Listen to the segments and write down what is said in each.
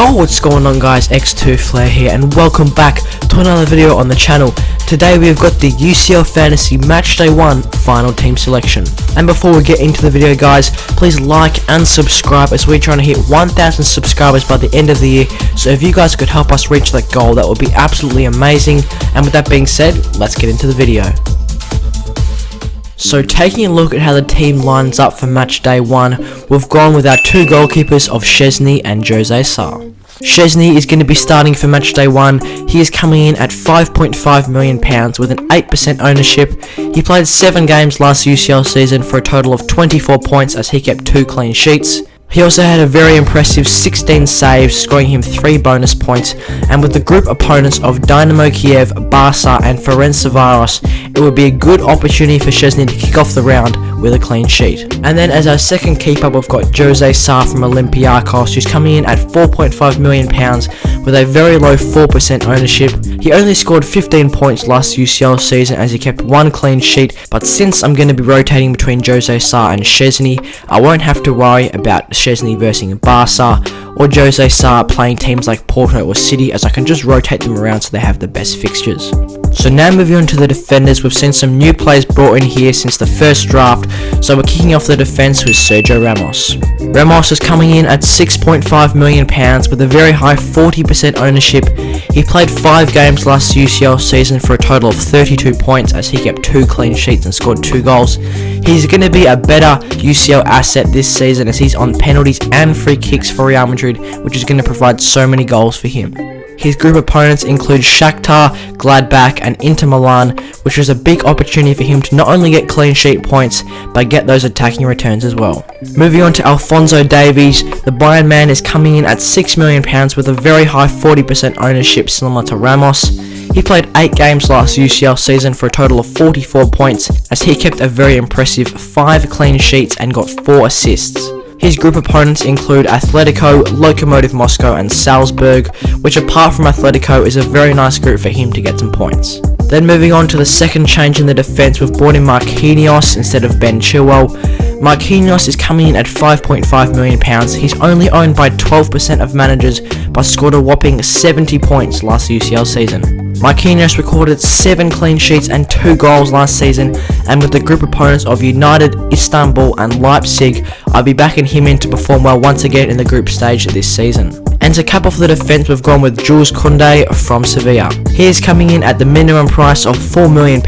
Yo, what's going on guys, X2 Flair here and welcome back to another video on the channel. Today we have got the UCL Fantasy Matchday 1 final team selection. And before we get into the video guys, please like and subscribe as we're trying to hit 1,000 subscribers by the end of the year. So if you guys could help us reach that goal, that would be absolutely amazing. And with that being said, let's get into the video. So taking a look at how the team lines up for match day 1, we've gone with our two goalkeepers of Szczesny and Jose Sa. Szczesny is going to be starting for match day 1. He is coming in at £5.5 million with an 8% ownership. He played 7 games last UCL season for a total of 24 points as he kept 2 clean sheets. He also had a very impressive 16 saves, scoring him 3 bonus points, and with the group opponents of Dynamo Kiev, Barca and Ferencvaros, it would be a good opportunity for Szczesny to kick off the round with a clean sheet. And then as our second keeper, we've got Jose Sa from Olympiacos, who's coming in at £4.5 million with a very low 4% ownership. He only scored 15 points last UCL season as he kept 1 clean sheet, but since I'm going to be rotating between Jose Sa and Szczesny, I won't have to worry about Szczesny versus Barca or Jose Sa playing teams like Porto or City, as I can just rotate them around so they have the best fixtures. So now moving on to the defenders, we've seen some new players brought in here since the first draft. So we're kicking off the defence with Sergio Ramos. Ramos is coming in at £6.5 million with a very high 40% ownership. He played 5 games last UCL season for a total of 32 points as he kept 2 clean sheets and scored 2 goals. He's going to be a better UCL asset this season as he's on penalties and free kicks for Real Madrid, which is going to provide so many goals for him. His group opponents include Shakhtar, Gladbach and Inter Milan, which is a big opportunity for him to not only get clean sheet points, but get those attacking returns as well. Moving on to Alphonso Davies, the Bayern man is coming in at £6 million with a very high 40% ownership similar to Ramos. He played 8 games last UCL season for a total of 44 points as he kept a very impressive 5 clean sheets and got 4 assists. His group opponents include Atletico, Lokomotiv Moscow and Salzburg, which apart from Atletico is a very nice group for him to get some points. Then moving on to the second change in the defence, we've brought in Marquinhos instead of Ben Chilwell. Marquinhos is coming in at £5.5 million. He's only owned by 12% of managers, but scored a whopping 70 points last UCL season. Marquinhos recorded 7 clean sheets and 2 goals last season, and with the group opponents of United, Istanbul and Leipzig, I'll be backing him in to perform well once again in the group stage this season. And to cap off the defence, we've gone with Jules Koundé from Sevilla. He is coming in at the minimum price of £4 million.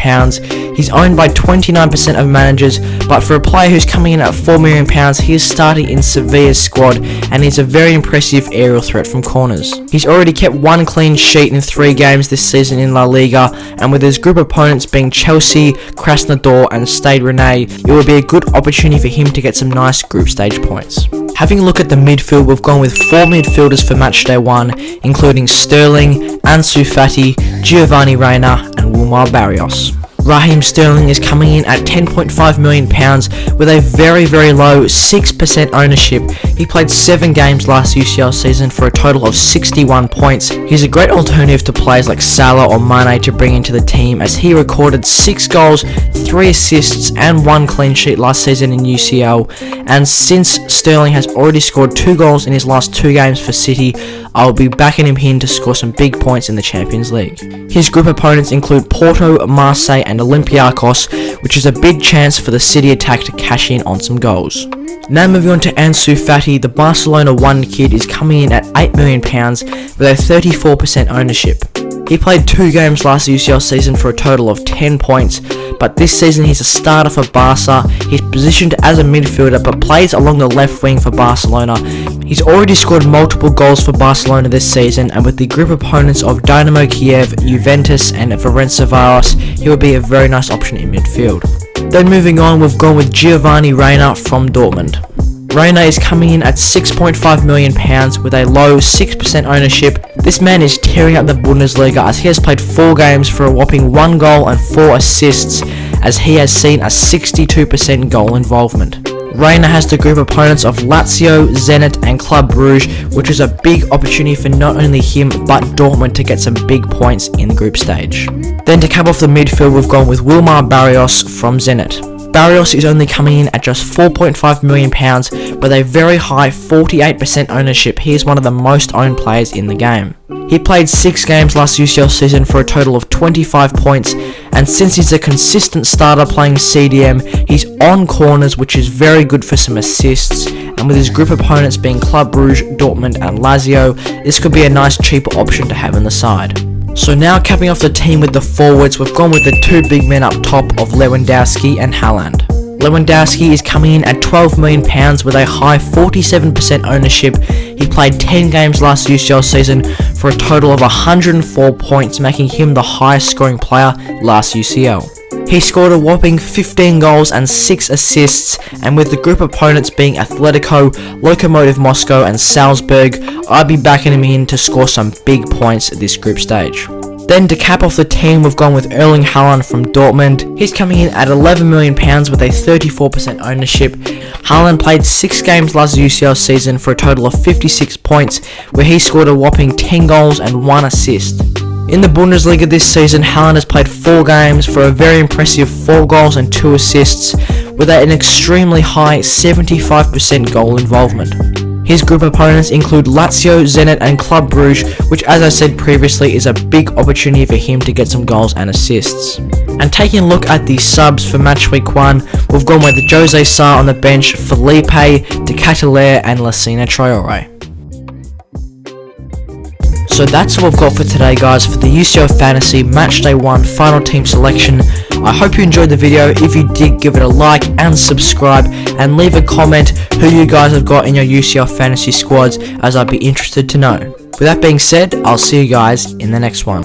He's owned by 29% of managers, but for a player who's coming in at £4 million, he is starting in Sevilla's squad and he's a very impressive aerial threat from corners. He's already kept 1 clean sheet in 3 games this season in La Liga, and with his group opponents being Chelsea, Krasnodar and Stade Rennais, it will be a good opportunity for him to get some nice group stage points. Having a look at the midfield, we've gone with 4 midfielders for matchday 1, including Sterling, Ansu Fati, Giovanni Reina and Wilmar Barrios. Raheem Sterling is coming in at £10.5 million with a very low 6% ownership. He played 7 games last UCL season for a total of 61 points. He's a great alternative to players like Salah or Mane to bring into the team, as he recorded 6 goals, 3 assists and 1 clean sheet last season in UCL. And since Sterling has already scored 2 goals in his last 2 games for City, I'll be backing him in to score some big points in the Champions League. His group opponents include Porto, Marseille and Olympiacos, which is a big chance for the City attack to cash in on some goals. Now moving on to Ansu Fati, the Barcelona 1 kid is coming in at £8 million with a 34% ownership. He played 2 games last UCL season for a total of 10 points, but this season he's a starter for Barca. He's positioned as a midfielder but plays along the left wing for Barcelona. He's already scored multiple goals for Barcelona this season, and with the group opponents of Dynamo Kiev, Juventus and Ferencvaros, he will be a very nice option in midfield. Then moving on, we've gone with Giovanni Reina from Dortmund. Reina is coming in at £6.5 million with a low 6% ownership. This man is tearing up the Bundesliga as he has played 4 games for a whopping 1 goal and 4 assists, as he has seen a 62% goal involvement. Reina has the group opponents of Lazio, Zenit and Club Brugge, which is a big opportunity for not only him but Dortmund to get some big points in the group stage. Then to cap off the midfield, we've gone with Wilmar Barrios from Zenit. Barrios is only coming in at just £4.5 million with a very high 48% ownership. He is one of the most owned players in the game. He played 6 games last UCL season for a total of 25 points, and since he's a consistent starter playing CDM, he's on corners, which is very good for some assists, and with his group opponents being Club Brugge, Dortmund and Lazio, this could be a nice cheaper option to have in the side. So now capping off the team with the forwards, we've gone with the 2 big men up top of Lewandowski and Haaland. Lewandowski is coming in at £12 million with a high 47% ownership. He played 10 games last UCL season for a total of 104 points, making him the highest scoring player last UCL. He scored a whopping 15 goals and 6 assists, and with the group opponents being Atletico, Lokomotiv Moscow and Salzburg, I'd be backing him in to score some big points at this group stage. Then to cap off the team, we've gone with Erling Haaland from Dortmund. He's coming in at £11 million with a 34% ownership. Haaland played 6 games last UCL season for a total of 56 points, where he scored a whopping 10 goals and 1 assist. In the Bundesliga this season, Haaland has played 4 games for a very impressive 4 goals and 2 assists, with an extremely high 75% goal involvement. His group opponents include Lazio, Zenit and Club Brugge, which as I said previously is a big opportunity for him to get some goals and assists. And taking a look at the subs for match week 1, we've gone with Jose Sa on the bench, Felipe, De Ketelaere and Lassina Traore. So that's all we've got for today guys for the UCL Fantasy Matchday 1 final team selection. I hope you enjoyed the video. If you did, give it a like and subscribe and leave a comment who you guys have got in your UCL Fantasy squads, as I'd be interested to know. With that being said, I'll see you guys in the next one.